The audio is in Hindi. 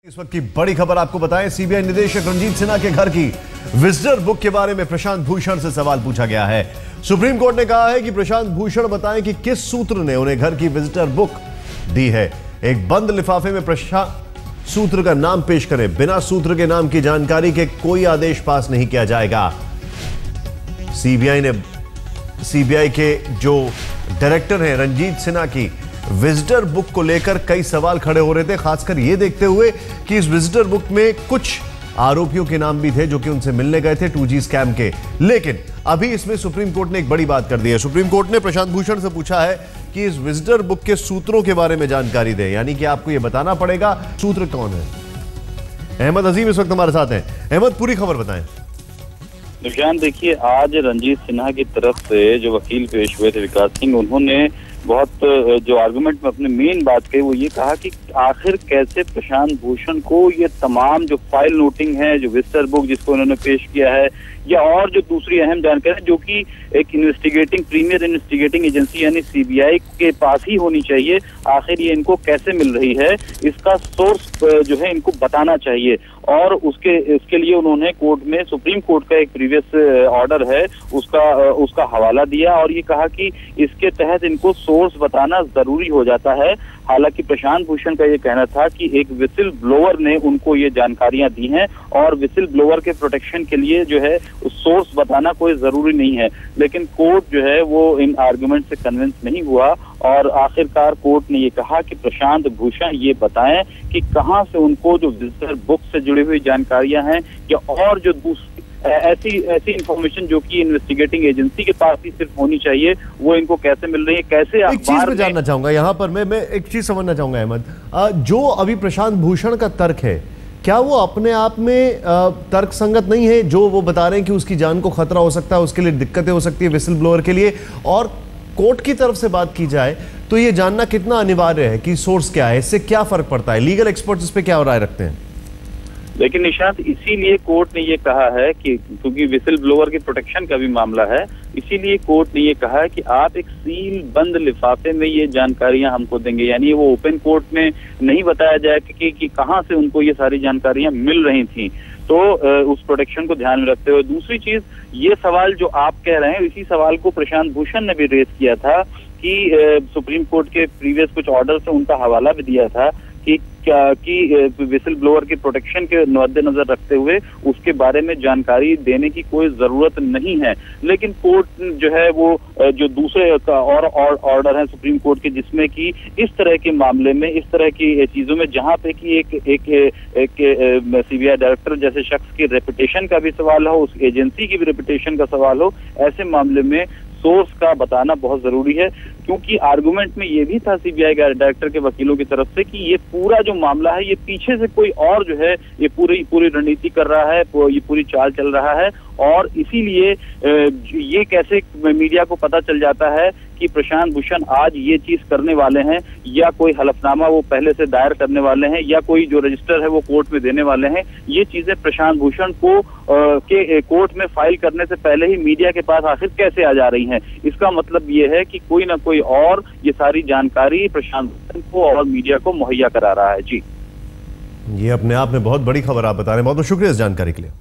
इस वक्त की बड़ी खबर आपको बताएं, सीबीआई निदेशक रंजीत सिन्हा के घर की विजिटर बुक के बारे में प्रशांत भूषण से सवाल पूछा गया है। सुप्रीम कोर्ट ने कहा है कि प्रशांत भूषण बताएं कि किस सूत्र ने उन्हें घर की विजिटर बुक दी है। एक बंद लिफाफे में प्रशांत सूत्र का नाम पेश करें। बिना सूत्र के नाम की जानकारी के कोई आदेश पास नहीं किया जाएगा। सीबीआई के जो डायरेक्टर हैं रंजीत सिन्हा की विजिटर बुक को लेकर कई सवाल खड़े हो रहे थे, खासकर यह देखते हुए कि इस विजिटर बुक में कुछ आरोपियों के नाम भी थे जो कि उनसे मिलने गए थे 2G स्कैम के। लेकिन अभी इसमें सुप्रीम कोर्ट ने एक बड़ी बात कर दी है। सुप्रीम कोर्ट ने प्रशांत भूषण से पूछा है कि इस विजिटर बुक के सूत्रों के बारे में जानकारी दें, यानी कि आपको यह बताना पड़ेगा सूत्र कौन है। अहमद अजीम इस वक्त हमारे साथ हैं। अहमद, पूरी खबर बताएं। निशान, देखिए, आज रंजीत सिन्हा की तरफ से जो वकील पेश हुए थे विकास सिंह, उन्होंने बहुत जो आर्गुमेंट में अपने मेन बात कही वो ये कहा कि आखिर कैसे प्रशांत भूषण को ये तमाम जो फाइल नोटिंग है, जो विजिटर बुक जिसको उन्होंने पेश किया है, या और जो दूसरी अहम जानकारी जो कि एक प्रीमियर इन्वेस्टिगेटिंग एजेंसी यानी सीबीआई के पास ही होनी चाहिए, आखिर ये इनको कैसे मिल रही है, इसका सोर्स जो है इनको बताना चाहिए। और उसके लिए उन्होंने कोर्ट में सुप्रीम कोर्ट का एक प्रीवियस ऑर्डर है उसका हवाला दिया और ये कहा कि इसके तहत इनको सोर्स बताना जरूरी हो जाता है। हालांकि प्रशांत भूषण का ये कहना था कि एक विसिल ब्लोअर ने उनको ये जानकारियां दी हैं और विसिल ब्लोअर के प्रोटेक्शन के लिए जो है सोर्स बताना कोई जरूरी नहीं है। लेकिन कोर्ट जो है वो इन आर्गुमेंट से कन्विंस नहीं हुआ और आखिरकार कोर्ट ने ये कहा कि प्रशांत भूषण ये बताएं कि कहां से उनको जो विजिटर बुक से जुड़ी हुई जानकारियां हैं या और जो दूसरी ऐसी इंफॉर्मेशन जो कि इन्वेस्टिगेटिंग एजेंसी के पास ही सिर्फ होनी चाहिए, वो इनको कैसे मिल रही है, कैसे। एक चीज मैं जानना चाहूंगा यहाँ पर, मैं एक चीज समझना चाहूंगा अहमद, जो अभी प्रशांत भूषण का तर्क है, क्या वो अपने आप में तर्क संगत नहीं है? जो वो बता रहे हैं कि उसकी जान को खतरा हो सकता है, उसके लिए दिक्कतें हो सकती है विसिल ब्लोअर के लिए, और कोर्ट की तरफ से बात की जाए तो ये जानना कितना अनिवार्य है कि सोर्स क्या है, इससे क्या फर्क पड़ता है? लीगल एक्सपर्ट्स इस पे क्या राय रखते हैं? लेकिन निशांत, इसीलिए कोर्ट ने ये कहा है कि क्योंकि विसिल ब्लोअर की प्रोटेक्शन का भी मामला है, इसीलिए कोर्ट ने ये कहा है कि आप एक सील बंद लिफाफे में ये जानकारियां हमको देंगे, यानी वो ओपन कोर्ट में नहीं बताया जाएगा कि कहां से उनको ये सारी जानकारियां मिल रही थी। तो उस प्रोटेक्शन को ध्यान में रखते हुए दूसरी चीज, ये सवाल जो आप कह रहे हैं, इसी सवाल को प्रशांत भूषण ने भी रेज किया था कि सुप्रीम कोर्ट के प्रीवियस कुछ ऑर्डर से उनका हवाला भी दिया था कि विसिल ब्लोअर की प्रोटेक्शन के मद्देनजर रखते हुए उसके बारे में जानकारी देने की कोई जरूरत नहीं है। लेकिन कोर्ट जो है वो जो दूसरे और ऑर्डर है सुप्रीम कोर्ट के, जिसमें कि इस तरह के मामले में, इस तरह की चीजों में जहां पे कि एक सीबीआई डायरेक्टर जैसे शख्स की रेपुटेशन का भी सवाल हो, उस एजेंसी की भी रेपुटेशन का सवाल हो, ऐसे मामले में सोर्स का बताना बहुत जरूरी है। क्योंकि आर्गुमेंट में ये भी था सीबीआई डायरेक्टर के वकीलों की तरफ से कि ये पूरा जो मामला है, ये पीछे से कोई और जो है ये पूरी रणनीति कर रहा है, ये पूरी चाल चल रहा है, और इसीलिए ये कैसे मीडिया को पता चल जाता है कि प्रशांत भूषण आज ये चीज करने वाले हैं, या कोई हलफनामा वो पहले से दायर करने वाले हैं, या कोई जो रजिस्टर है वो कोर्ट में देने वाले हैं। ये चीजें प्रशांत भूषण को के कोर्ट में फाइल करने से पहले ही मीडिया के पास आखिर कैसे आ जा रही हैं। इसका मतलब ये है कि कोई ना कोई और ये सारी जानकारी प्रशांत भूषण को और मीडिया को मुहैया करा रहा है। जी, ये अपने आप में बहुत बड़ी खबर आप बता रहे हैं। बहुत बहुत शुक्रिया इस जानकारी के लिए।